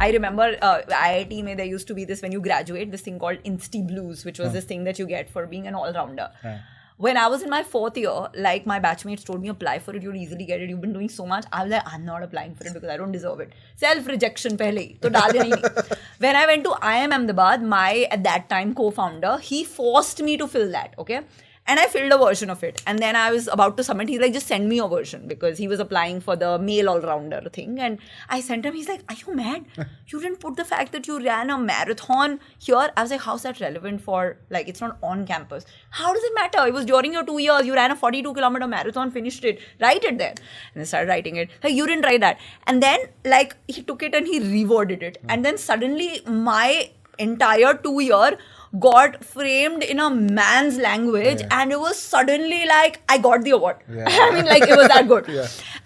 I remember IIT mein there used to be this, when you graduate, this thing called Insti Blues, which was this thing that you get for being an all-rounder. When I was in my 4th year, like my batchmates told me, apply for it, you'll easily get it. You've been doing so much. I was like, I'm not applying for it because I don't deserve it. Self-rejection pehle hi, to dal dena hi nahi. When I went to IIM Ahmedabad, my, at that time, co-founder, he forced me to fill that, okay? And I filled a version of it. And then I was about to submit. He's like, just send me a version, because he was applying for the male all-rounder thing. And I sent him. He's like, are you mad? You didn't put the fact that you ran a marathon here. I was like, how's that relevant for, like, it's not on campus. How does it matter? It was during your 2 years. You ran a 42-kilometer marathon, finished it. Write it there. And I started writing it. Like, you didn't write that. And then, like, he took it and he reworded it. And then suddenly my entire 2 year got framed in a man's language, and it was suddenly like I got the award. I mean, like, it was that good.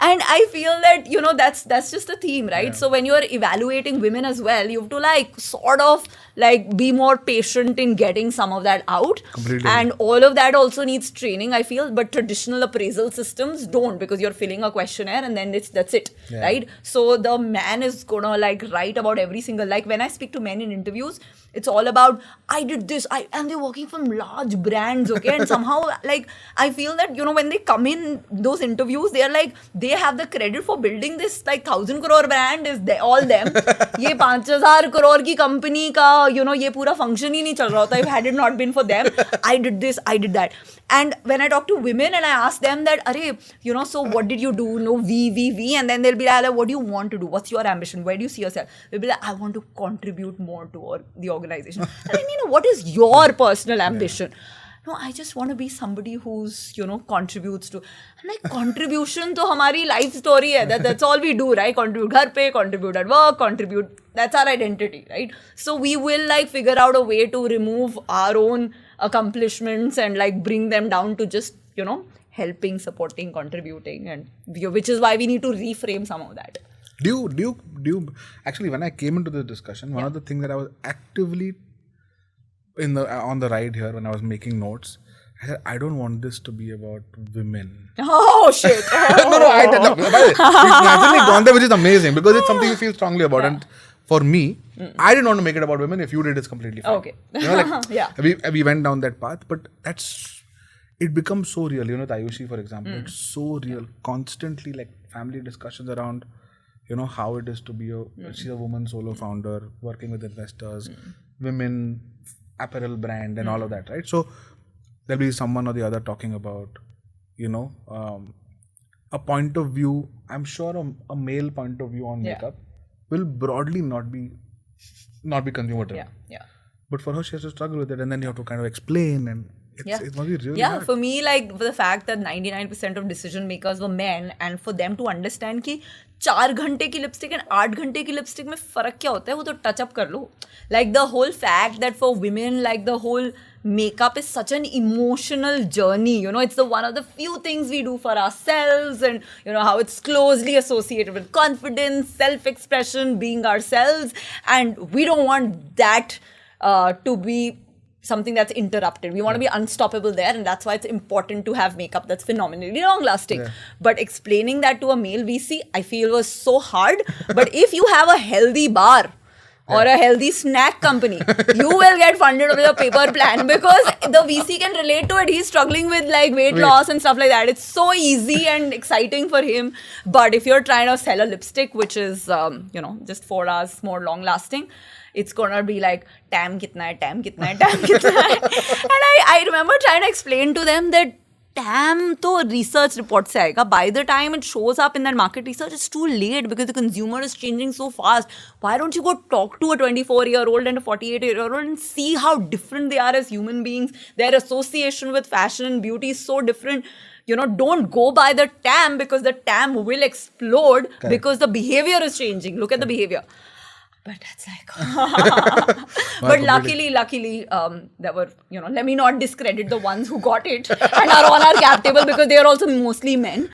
And I feel that, you know, that's just a theme, right? So when you're evaluating women as well, you have to like sort of like be more patient in getting some of that out. Completely. And all of that also needs training, I feel, but traditional appraisal systems don't, because you're filling a questionnaire and then that's it, right? So the man is gonna like write about every single, like when I speak to men in interviews, it's all about, I did this, and they're working from large brands, okay? And somehow, like, I feel that, you know, when they come in those interviews, they're like, they have the credit for building this, like, 1,000 crore brand is all them. Ye 5,000 crore ki company ka, you know, ye pura function hi nahi chal raha hota if had it not been for them. I did this, I did that. And when I talk to women and I ask them that, Arey, you know, so what did you do? No, V. And then they'll be like, what do you want to do? What's your ambition? Where do you see yourself? They'll be like, I want to contribute more to the organization. And I mean, what is your personal ambition? No, I just want to be somebody who's, you know, contributes to. I'm like, contribution to hamari life story hai. That's all we do, right? Contribute ghar pe, contribute at work, contribute. That's our identity, right? So we will like figure out a way to remove our own accomplishments and like bring them down to just, you know, helping, supporting, contributing, and which is why we need to reframe some of that. Do you actually, when I came into this discussion, one of the things that I was actively on the ride here when I was making notes, I said, I don't want this to be about women. Oh shit. I did not. It's naturally gone there, which is amazing because it's something you feel strongly about. And for me, I didn't want to make it about women. If you did, it's completely fine. Okay. You know, like, we went down that path, but it becomes so real. You know, the Ayushi, for example, it's so real. Constantly, like, family discussions around, you know, how it is to be she's a woman solo founder, working with investors, women, apparel brand, and all of that, right? So there'll be someone or the other talking about, you know, a point of view. I'm sure a male point of view on makeup will broadly not be consumer driven. But for her, she has to struggle with it, and then you have to kind of explain, and it must be really hard. For me, like, for the fact that 99% of decision makers were men, and for them to understand कि 4 घंटे की lipstick and 8 घंटे की lipstick में फर्क क्या होता है, वो तो टच अप कर लो. Like, the whole fact that for women, like, the whole makeup is such an emotional journey, you know, it's one of the few things we do for ourselves, and you know how it's closely associated with confidence, self-expression, being ourselves, and we don't want that to be something that's interrupted. We want to be unstoppable there, and that's why it's important to have makeup that's phenomenally long-lasting. But explaining that to a male VC, I feel was so hard. But if you have a healthy bar or a healthy snack company, you will get funded with a paper plan, because the VC can relate to it. He's struggling with like weight loss and stuff like that. It's so easy and exciting for him. But if you're trying to sell a lipstick, which is, you know, just 4 hours more long-lasting, it's gonna be like, tam kitna hai. And I remember trying to explain to them that tam to research report se aayega. By the time it shows up in that market research, it's too late because the consumer is changing so fast. Why don't you go talk to a 24-year-old and a 48-year-old and see how different they are as human beings? Their association with fashion and beauty is so different. You know, don't go by the tam, because the tam will explode because the behavior is changing. Look at the behavior. But that's like, but luckily, there were, you know, let me not discredit the ones who got it and are on our cap table, because they are also mostly men.